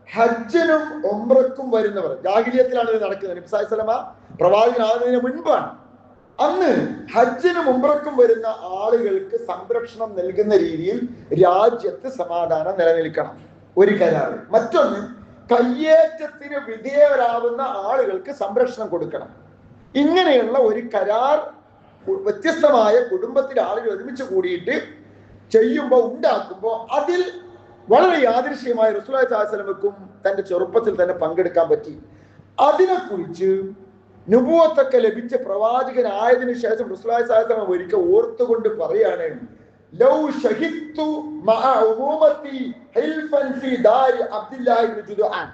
ഹജ്ജിനും ഉംറക്കും വരുന്നവർ, ജാഹിലിയത്തിലാണ് ഇത് നടക്കുന്നത്, നബി സല്ലല്ലാഹു അലൈഹി വസല്ലം പ്രവാചകനാകുന്നതിന് മുൻപാണ്. അന്ന് ഹജ്ജിനും ഉംറക്കും വരുന്ന ആളുകൾക്ക് സംരക്ഷണം നൽകുന്ന രീതിയിൽ രാജ്യത്ത് സമാധാനം നിലനിൽക്കണം, ഒരു കരാർ. മറ്റൊന്ന്, കയ്യേറ്റത്തിന് വിധേയരാവുന്ന ആളുകൾക്ക് സംരക്ഷണം കൊടുക്കണം. ഇങ്ങനെയുള്ള ഒരു കരാർ വ്യത്യസ്തമായ കുടുംബത്തിലെ ആളുകൾ ഒരുമിച്ച് കൂടിയിട്ട് ചെയ്യുമ്പോൾ, ഉണ്ടാക്കുമ്പോൾ അതിൽ വളരെ യാദൃശ്യമായ റസൂലുള്ളാഹി സ്വല്ലല്ലാഹു അലൈഹി വസല്ലമക്കും തന്റെ ചെറുപ്പത്തിൽ തന്നെ പങ്കെടുക്കാൻ പറ്റി. അതിനെക്കുറിച്ച് നുബുവത്തൊക്കെ ലഭിച്ച പ്രവാചകനായതിനു ശേഷം റസൂലുള്ളാഹി സ്വല്ലല്ലാഹു അലൈഹി വസല്ലം ഒരിക്കൽ ഓർത്തുകൊണ്ട് പറയാണ്, ലൗ ഷഹിദ്തു മഅ ഉമൂമത്തി ഹിൽഫൻ ഫീ ദാരി അബ്ദുല്ലാഹി ഇബ്നു ജുദ്ആൻ.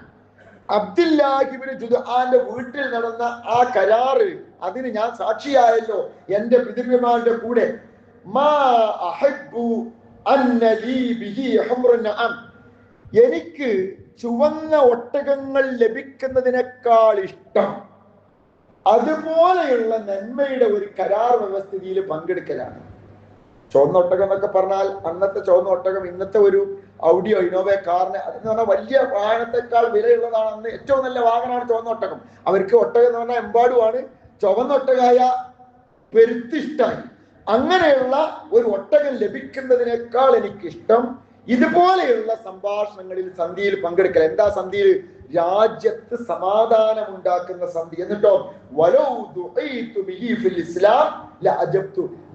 അബ്ദുല്ലാഹി ഇബ്നു ജുദ്ആന്റെ വീട്ടിൽ നടന്ന ആ കരാറ്, അതിന് ഞാൻ സാക്ഷിയായല്ലോ എന്റെ പിതൃവ്യന്മാരുടെ കൂടെ. മാ അഹബ്ബു അന്ന ലീ ബിഹി ഹുംറുൻ നഅം. എനിക്ക് ചുവന്ന ഒട്ടകങ്ങൾ ലഭിക്കുന്നതിനേക്കാൾ ഇഷ്ടം അതുപോലെയുള്ള നന്മയുടെ ഒരു കരാർ വ്യവസ്ഥയിൽ പങ്കെടുക്കലാണ്. ചുവന്ന ഒട്ടകം എന്നൊക്കെ പറഞ്ഞാൽ അന്നത്തെ ചുവന്ന ഒട്ടകം ഇന്നത്തെ ഒരു ഔഡിയോ ഇന്നോവ കാറിന് അതെന്ന് പറഞ്ഞാൽ വലിയ വാഹനത്തെക്കാൾ വിലയുള്ളതാണ്. അന്ന് ഏറ്റവും നല്ല വാഹനമാണ് ചുവന്ന ഒട്ടകം. അവർക്ക് ഒട്ടകം എന്ന് പറഞ്ഞാൽ എമ്പാടുമാണ്. ചുവന്ന ഒട്ടകായ പെരുത്തിഷ്ടായി. അങ്ങനെയുള്ള ഒരു ഒട്ടകം ലഭിക്കുന്നതിനേക്കാൾ എനിക്കിഷ്ടം ഇതുപോലെയുള്ള സംഭാഷണങ്ങളിൽ, സന്ധിയിൽ പങ്കെടുക്കൽ. എന്താ സന്ധിയിൽ? രാജ്യത്ത് സമാധാനം ഉണ്ടാക്കുന്ന സന്ധി. എന്നിട്ടോ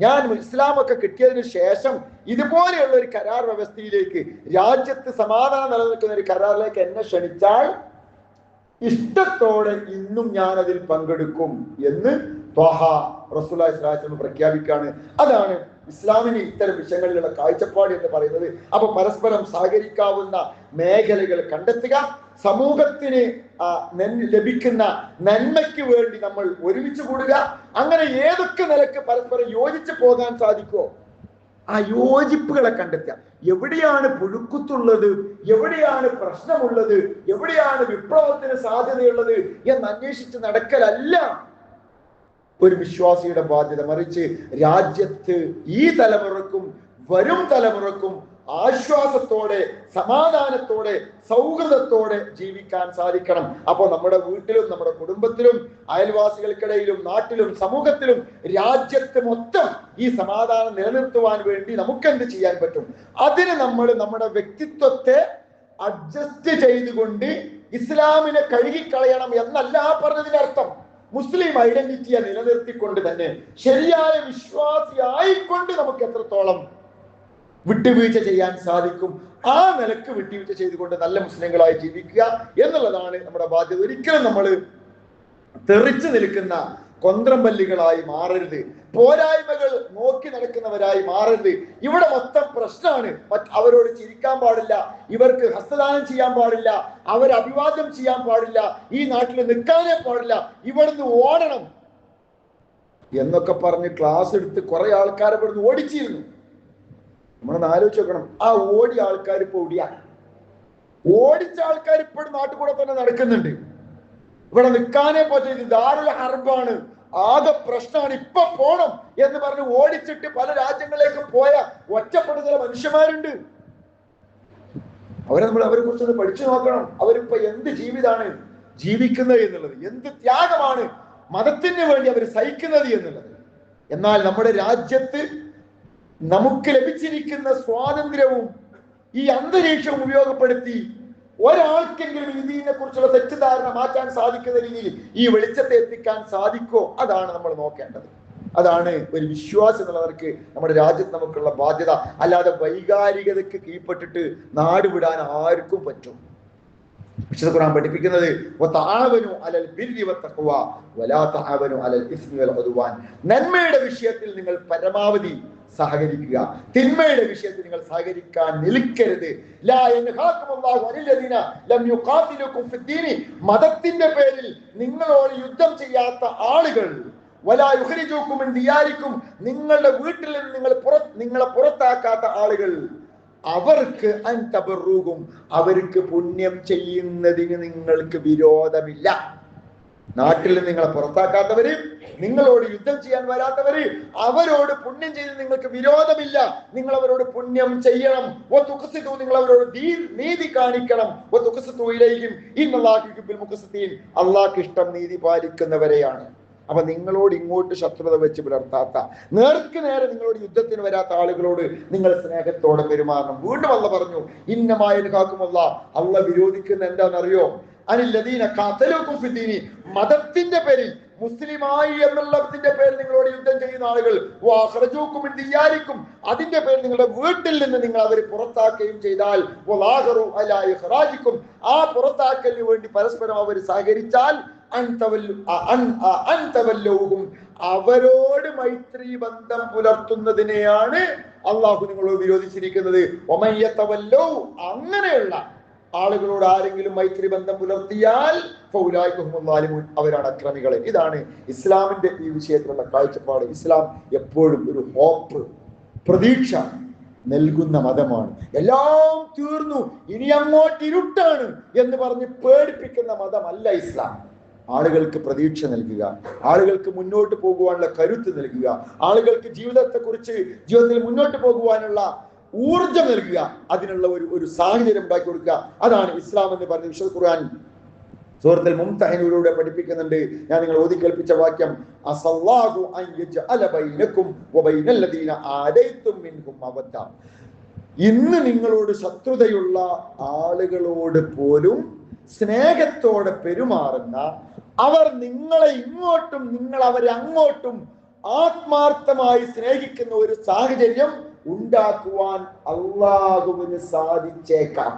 ഞാൻ ഇസ്ലാമൊക്കെ കിട്ടിയതിനു ശേഷം ഇതുപോലെയുള്ള ഒരു കരാർ വ്യവസ്ഥയിലേക്ക്, രാജ്യത്ത് സമാധാനം നിലനിൽക്കുന്ന ഒരു കരാറിലേക്ക് എന്നെ ക്ഷണിച്ചാൽ ഇഷ്ടത്തോടെ ഇന്നും ഞാൻ അതിൽ പങ്കെടുക്കും എന്ന് ത്വഹ റസൂലുള്ളാഹി സ്വല്ലല്ലാഹു അലൈഹി വസല്ലം പ്രഖ്യാപിക്കുകയാണ്. അതാണ് ഇസ്ലാമിന് ഇത്തരം വിഷയങ്ങളിലുള്ള കാഴ്ചപ്പാട് എന്ന് പറയുന്നത്. അപ്പൊ പരസ്പരം സഹകരിക്കാവുന്ന മേഖലകൾ കണ്ടെത്തുക, സമൂഹത്തിന് ലഭിക്കുന്ന നന്മയ്ക്ക് വേണ്ടി നമ്മൾ ഒരുമിച്ച് കൂടുക. അങ്ങനെ ഏതൊക്കെ നിലക്ക് പരസ്പരം യോജിച്ച് പോകാൻ സാധിക്കുമോ ആ യോജിപ്പുകളെ കണ്ടെത്തുക. എവിടെയാണ് പുഴുക്കുത്തുള്ളത്, എവിടെയാണ് പ്രശ്നമുള്ളത്, എവിടെയാണ് വിപ്ലവത്തിന് സാധ്യതയുള്ളത് എന്ന് അന്വേഷിച്ച് നടക്കലല്ല ഒരു വിശ്വാസിയുടെ ബാധ്യത. മറിച്ച് രാജ്യത്ത് ഈ തലമുറക്കും വരും തലമുറക്കും ആശ്വാസത്തോടെ, സമാധാനത്തോടെ, സൗഹൃദത്തോടെ ജീവിക്കാൻ സാധിക്കണം. അപ്പോൾ നമ്മുടെ വീട്ടിലും, നമ്മുടെ കുടുംബത്തിലും, അയൽവാസികൾക്കിടയിലും, നാട്ടിലും, സമൂഹത്തിലും, രാജ്യത്ത് മൊത്തം ഈ സമാധാനം നിലനിർത്തുവാൻ വേണ്ടി നമുക്ക് എന്ത് ചെയ്യാൻ പറ്റും? അതിന് നമ്മൾ നമ്മുടെ വ്യക്തിത്വത്തെ അഡ്ജസ്റ്റ് ചെയ്തുകൊണ്ട് ഇസ്ലാമിനെ കഴുകിക്കളയണം എന്നല്ല പറഞ്ഞതിന്റെ അർത്ഥം. മുസ്ലിം ഐഡന്റിറ്റിയെ നിലനിർത്തിക്കൊണ്ട് തന്നെ ശരിയായ വിശ്വാസിയായിക്കൊണ്ട് നമുക്ക് എത്രത്തോളം വിട്ടുവീഴ്ച ചെയ്യാൻ സാധിക്കും, ആ നിലക്ക് വിട്ടുവീഴ്ച ചെയ്തുകൊണ്ട് നല്ല മുസ്ലിങ്ങളായി ജീവിക്കുക എന്നുള്ളതാണ് നമ്മുടെ ബാധ്യത. ഒരിക്കലും നമ്മൾ തെറിച്ചു നിൽക്കുന്ന കൊന്ത്രമ്പല്ലികളായി മാറരുത്, പോരായ്മകൾ നോക്കി നടക്കുന്നവരായി മാറരുത്. ഇവിടെ മൊത്തം പ്രശ്നമാണ്. അവരോട് ചിരിക്കാൻ പാടില്ല, ഇവർക്ക് ഹസ്തദാനം ചെയ്യാൻ പാടില്ല, അവരെ അഭിവാദ്യം ചെയ്യാൻ പാടില്ല, ഈ നാട്ടിൽ നിൽക്കാനേ പാടില്ല, ഇവിടുന്ന് ഓടണം എന്നൊക്കെ പറഞ്ഞ് ക്ലാസ് എടുത്ത് കുറെ ആൾക്കാരെ ഇവിടുന്ന് ഓടിച്ചിരുന്നു. നമ്മളൊന്ന് ആലോചിച്ച് നോക്കണം. ആ ഓടിയ ആൾക്കാർ ഇപ്പൊ ഓടിച്ച ആൾക്കാർ ഇപ്പോഴും നാട്ടിൽ കൂടെ തന്നെ നടക്കുന്നുണ്ട്. ഇവിടെ നിൽക്കാനേ പറ്റില്ല, ദാരുൽ ഹർബാണ്, ആകെ പ്രശ്നമാണ്, ഇപ്പൊ പോണം എന്ന് പറഞ്ഞ് ഓടിച്ചിട്ട് പല രാജ്യങ്ങളിലേക്കും പോയ ഒറ്റപ്പെടുന്ന മനുഷ്യന്മാരുണ്ട്. അവരെ കുറിച്ചൊന്ന് പഠിച്ചു നോക്കണം. അവരിപ്പോ എന്ത് ജീവിതമാണ് ജീവിക്കുന്നത് എന്നുള്ളത്, എന്ത് ത്യാഗമാണ് മതത്തിന് വേണ്ടി അവർ സഹിക്കുന്നത് എന്നുള്ളത്. എന്നാൽ നമ്മുടെ രാജ്യത്ത് നമുക്ക് ലഭിച്ചിരിക്കുന്ന സ്വാതന്ത്ര്യവും ഈ അന്തരീക്ഷവും ഉപയോഗപ്പെടുത്തി ഒരാൾക്കെങ്കിലും ഇതിനെ കുറിച്ചുള്ള തെറ്റിദ്ധാരണ മാറ്റാൻ സാധിക്കുന്ന രീതിയിൽ ഈ വെളിച്ചത്തെ എത്തിക്കാൻ സാധിക്കോ? അതാണ് നമ്മൾ നോക്കേണ്ടത്. അതാണ് ഒരു വിശ്വാസം എന്നുള്ളവർക്ക് നമ്മുടെ രാജ്യത്ത് നമുക്കുള്ള ബാധ്യത. അല്ലാതെ വൈകാരികതയ്ക്ക് കീഴ്പ്പെട്ടിട്ട് നാട് വിടാൻ ആർക്കും പറ്റും. വിശുദ്ധ ഖുർആൻ പഠിപ്പിക്കുന്നത് നന്മയുടെ വിഷയത്തിൽ നിങ്ങൾ പരമാവധി സഹകരിക്കുക. തിന്മയുടെ വിഷയത്തിൽ നിങ്ങൾ സഹകരിക്കാൻ നിൽക്കരുത്. മതത്തിന്റെ പേരിൽ നിങ്ങളോട് യുദ്ധം ചെയ്യാത്ത ആളുകൾ, നിങ്ങളുടെ വീട്ടിൽ നിന്ന് നിങ്ങളെ പുറത്താക്കാത്ത ആളുകൾ, അവർക്ക് അവർക്ക് പുണ്യം ചെയ്യുന്നതിന് നിങ്ങൾക്ക് വിരോധമില്ല. നാട്ടിൽ നിന്ന് നിങ്ങളെ പുറത്താക്കാത്തവര്, നിങ്ങളോട് യുദ്ധം ചെയ്യാൻ വരാത്തവര്, അവരോട് പുണ്യം ചെയ്ത് നിങ്ങൾക്ക് വിരോധമില്ല. നിങ്ങൾ അവരോട് പുണ്യം ചെയ്യണം. നിങ്ങൾ അവരോട് നീതി കാണിക്കണം. അള്ളാഹ് ഇഷ്ടം നീതി പാലിക്കുന്നവരെയാണ്. അപ്പൊ നിങ്ങളോട് ഇങ്ങോട്ട് ശത്രുത വെച്ച് പുലർത്താത്ത, നേർക്ക് നേരെ നിങ്ങളോട് യുദ്ധത്തിന് വരാത്ത ആളുകളോട് നിങ്ങൾ സ്നേഹത്തോടെ പെരുമാറണം. വീണ്ടും അള്ള പറഞ്ഞു, ഇന്നമായൽക്കാക്കുമല്ല, അള്ള വിരോധിക്കുന്ന എന്താണെന്നറിയോ? അനില്ലദീന ഖാതലൂകും ഫിദ്ദീനി, മതത്തിന്റെ പേരിൽ, മുസ്ലിമായി എന്നുള്ളതിന്റെ പേരിൽ നിങ്ങളോട് യുദ്ധം ചെയ്യുന്ന ആളുകൾ, വഖറജൂകും മിൻ ദിയാരിക്കും, അതിന്റെ പേരിൽ നിങ്ങളുടെ വീട്ടിൽ നിന്ന് നിങ്ങൾ അവരെ പുറത്താക്കുകയും ചെയ്താൽ, വലാഹറു അലാ ഇഖ്റാജിക്കും, ആ പുറത്താക്കലിന് വേണ്ടി പരസ്പരം അവർ സഹകരിച്ചാൽ, അവരോട് മൈത്രി ബന്ധം പുലർത്തുന്നതിനെയാണ് അള്ളാഹു നിങ്ങളോട് വിരോധിച്ചിരിക്കുന്നത്. അങ്ങനെയുള്ള ആളുകളോട് ആരെങ്കിലും മൈത്രി ബന്ധം പുലർത്തിയാൽ അവരാണ് അക്രമികളെ. ഇതാണ് ഇസ്ലാമിന്റെ ഈ വിഷയത്തിലുള്ള കാഴ്ചപ്പാട്. ഇസ്ലാം എപ്പോഴും ഒരു ഹോപ്പ്, പ്രതീക്ഷ നൽകുന്ന മതമാണ്. എല്ലാം തീർന്നു, ഇനി അങ്ങോട്ട് ഇരുട്ടാണ് എന്ന് പറഞ്ഞ് പേടിപ്പിക്കുന്ന മതമല്ല ഇസ്ലാം. ആളുകൾക്ക് പ്രതീക്ഷ നൽകുക, ആളുകൾക്ക് മുന്നോട്ട് പോകുവാനുള്ള കരുത്ത് നൽകുക, ആളുകൾക്ക് ജീവിതത്തിൽ മുന്നോട്ട് പോകുവാനുള്ള ഊർജം നൽകുക, അതിനുള്ള ഒരു സാഹചര്യം ഉണ്ടാക്കി കൊടുക്കുക. അതാണ് ഇസ്ലാം എന്ന് പറഞ്ഞ് വിശുദ്ധ ഖുർആൻ സൂറത്തുൽ മുംതഹിനയിലൂടെ പഠിപ്പിക്കുന്നുണ്ട്. ഞാൻ നിങ്ങൾ ഓതി കേൾപ്പിച്ച വാക്യം, അസല്ലാഹു അൻ യജ്അല ബൈനകും വബൈനല്ലദീന ആദൈതും മിൻഹും മവദ്ദ. ഇന്ന് നിങ്ങളോട് ശത്രുതയുള്ള ആളുകളോട് പോലും സ്നേഹത്തോടെ പെരുമാറുന്ന, അവർ നിങ്ങളെ ഇങ്ങോട്ടും നിങ്ങൾ അവരെ അങ്ങോട്ടും ആത്മാർത്ഥമായി സ്നേഹിക്കുന്ന ഒരു സാഹചര്യം ഉണ്ടാക്കുവാൻ അള്ളാഹുവിന് സാധിച്ചേക്കാം.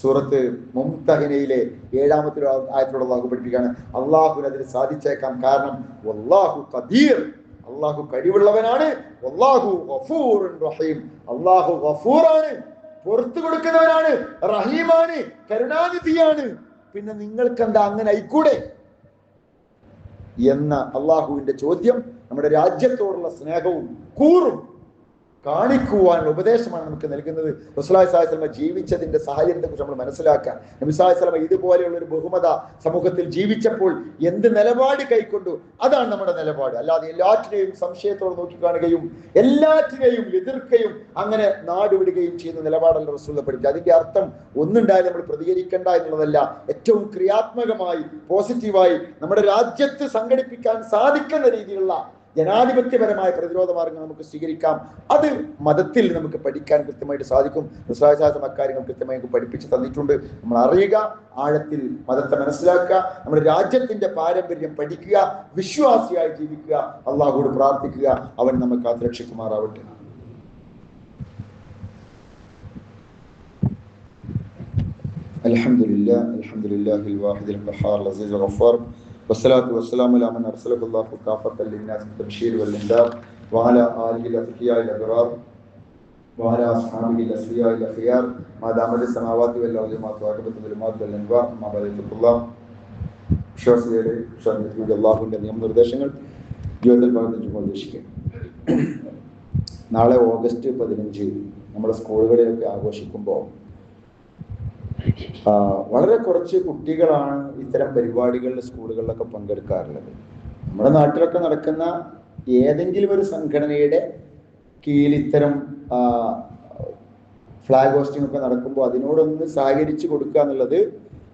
സൂറത്ത് മുംതഹിനയിലെ 7-ാമത്തെ ആയത്തിലൂടെ അള്ളാഹു പഠിപ്പിക്കുകയാണ്, അള്ളാഹുവിന് അതിന് സാധിച്ചേക്കാം. കാരണം വല്ലാഹു ഖദീർ, അള്ളാഹു കഴിവുള്ളവനാണ്. വല്ലാഹു ഗഫൂറുൻ റഹീം, അള്ളാഹു ഗഫൂറാണ്, പുറത്തു കൊടുക്കുന്നവനാണ്, റഹീമാണ്, കരുണാനിധിയാണ്. പിന്നെ നിങ്ങൾക്ക് എന്താ അങ്ങനെ ആയിക്കൂടെ എന്ന അള്ളാഹുവിന്റെ ചോദ്യം നമ്മുടെ രാജ്യത്തോടുള്ള സ്നേഹവും കൂറും കാണിക്കുവാനുള്ള ഉപദേശമാണ് നമുക്ക് നൽകുന്നത്. റസൂലുള്ളാഹി സ്വല്ലല്ലാഹു അലൈഹി വസല്ലം ജീവിച്ചതിന്റെ സാഹചര്യത്തെ കുറിച്ച് നമ്മൾ മനസ്സിലാക്കാം. നബി സ്വല്ലല്ലാഹു അലൈഹി വസല്ലം ഇതുപോലെയുള്ള ഒരു ബഹുമത സമൂഹത്തിൽ ജീവിച്ചപ്പോൾ എന്ത് നിലപാട് കൈക്കൊണ്ടു, അതാണ് നമ്മുടെ നിലപാട്. അല്ലാതെ എല്ലാറ്റിനെയും സംശയത്തോടെ നോക്കിക്കാണുകയും എല്ലാറ്റിനെയും എതിർക്കുകയും അങ്ങനെ നാടുവിടുകയും ചെയ്യുന്ന നിലപാടല്ല റസൂൽ പഠിപ്പിച്ചത്. അതിന്റെ അർത്ഥം ഒന്നുണ്ടായാലും നമ്മൾ പ്രതികരിക്കേണ്ട എന്നുള്ളതല്ല. ഏറ്റവും ക്രിയാത്മകമായി, പോസിറ്റീവായി നമ്മുടെ രാജ്യത്ത് സംഘടിപ്പിക്കാൻ സാധിക്കുന്ന രീതിയിലുള്ള ജനാധിപത്യപരമായ പ്രതിരോധ മാർഗം നമുക്ക് സ്വീകരിക്കാം. അത് മതത്തിൽ നമുക്ക് പഠിക്കാൻ കൃത്യമായിട്ട് സാധിക്കും. അക്കാര്യങ്ങൾ കൃത്യമായി പഠിപ്പിച്ച് തന്നിട്ടുണ്ട്. നമ്മൾ അറിയുക, ആഴത്തിൽ മതത്തെ മനസ്സിലാക്കുക, നമ്മുടെ രാജ്യത്തിന്റെ പാരമ്പര്യം പഠിക്കുക, വിശ്വാസിയായി ജീവിക്കുക, അള്ളാഹുവോട് പ്രാർത്ഥിക്കുക, അവൻ നമ്മെ കാത്തുരക്ഷിക്കുമാറാവട്ടെ. അൽഹംദുലില്ലാഹിൽ വാഹിദിൽ ഖഹാർ അസീസുൽ ഗഫാർ والصلاة والسلام على من أرسله الله كافة للناس بالتبشير والإنذار وعلى آله الأتقياء الأبرار وعلى أصحابه الأسفياء الأخيار ما دامت السماوات والأرض ما تعاقبت الظلمات والأنوار ما بلغت الله വിശ്വാസികളെ അള്ളാഹുവിന്റെ നിയമനിർദ്ദേശങ്ങൾ ജീവിതത്തിൽ പകർന്നു ഉദ്ദേശിക്കുക. നാളെ ഓഗസ്റ്റ് 15 നമ്മുടെ സ്കൂളുകളിലൊക്കെ ആഘോഷിക്കുമ്പോൾ വളരെ കുറച്ച് കുട്ടികളാണ് ഇത്തരം പരിപാടികളിൽ സ്കൂളുകളിലൊക്കെ പങ്കെടുക്കാറുള്ളത്. നമ്മുടെ നാട്ടിലൊക്കെ നടക്കുന്ന ഏതെങ്കിലും ഒരു സംഘടനയുടെ കീഴിൽ ഇത്തരം ഫ്ലാഗ് ഹോസ്റ്റിംഗ് ഒക്കെ നടക്കുമ്പോൾ അതിനോടൊന്ന് സഹകരിച്ചു കൊടുക്കുക എന്നുള്ളത്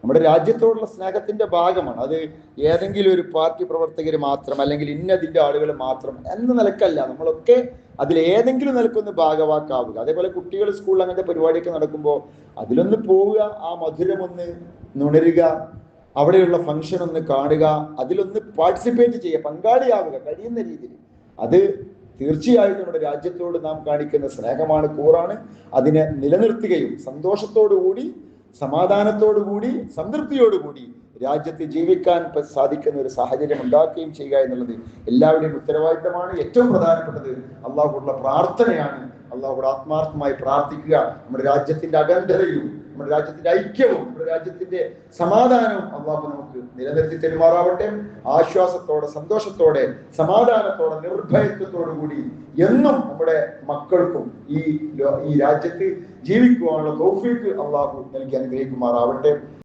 നമ്മുടെ രാജ്യത്തോടുള്ള സ്നേഹത്തിന്റെ ഭാഗമാണ്. അത് ഏതെങ്കിലും ഒരു പാർട്ടി പ്രവർത്തകർ മാത്രം അല്ലെങ്കിൽ ഇന്നതിന്റെ ആളുകൾ മാത്രം എന്ന നിലക്കല്ല. നമ്മളൊക്കെ അതിൽ ഏതെങ്കിലും നിലക്കൊന്ന് ഭാഗവാക്കാവുക. അതേപോലെ കുട്ടികൾ സ്കൂളിൽ അങ്ങനത്തെ പരിപാടിയൊക്കെ നടക്കുമ്പോൾ അതിലൊന്ന് പോവുക, ആ മധുരമൊന്ന് നുണരുക, അവിടെയുള്ള ഫംഗ്ഷൻ ഒന്ന് കാണുക, അതിലൊന്ന് പാർട്ടിസിപ്പേറ്റ് ചെയ്യുക, പങ്കാളിയാവുക കഴിയുന്ന രീതിയിൽ. അത് തീർച്ചയായിട്ടും നമ്മുടെ രാജ്യത്തോട് നാം കാണിക്കുന്ന സ്നേഹമാണ്, കൂറാണ്. അതിനെ നിലനിർത്തുകയും സന്തോഷത്തോടു കൂടി സമാധാനത്തോടുകൂടി സംതൃപ്തിയോടുകൂടി രാജ്യത്ത് ജീവിക്കാൻ സാധിക്കുന്ന ഒരു സാഹചര്യം ഉണ്ടാക്കുകയും ചെയ്യുക എന്നുള്ളത് എല്ലാവരുടെയും ഉത്തരവാദിത്തമാണ്. ഏറ്റവും പ്രധാനപ്പെട്ടത് അള്ളാഹുവിനുള്ള പ്രാർത്ഥനയാണ്. അള്ളാഹുവോട് ആത്മാർത്ഥമായി പ്രാർത്ഥിക്കുക. നമ്മുടെ രാജ്യത്തിന്റെ അഖണ്ഡതയും നമ്മുടെ രാജ്യത്തിന്റെ ഐക്യവും നമ്മുടെ രാജ്യത്തിന്റെ സമാധാനവും അള്ളാഹു നമുക്ക് നിലനിർത്തി തരുമാറാവട്ടെ. ആശ്വാസത്തോടെ, സന്തോഷത്തോടെ, സമാധാനത്തോടെ, നിർഭയത്വത്തോടു കൂടി എന്നും നമ്മുടെ മക്കൾക്കും ഈ രാജ്യത്ത് ജീവിക്കുവാനുള്ള തൗഫീഖ് അള്ളാഹു നൽകി അനുഗ്രഹിക്കുമാറാവട്ടെ.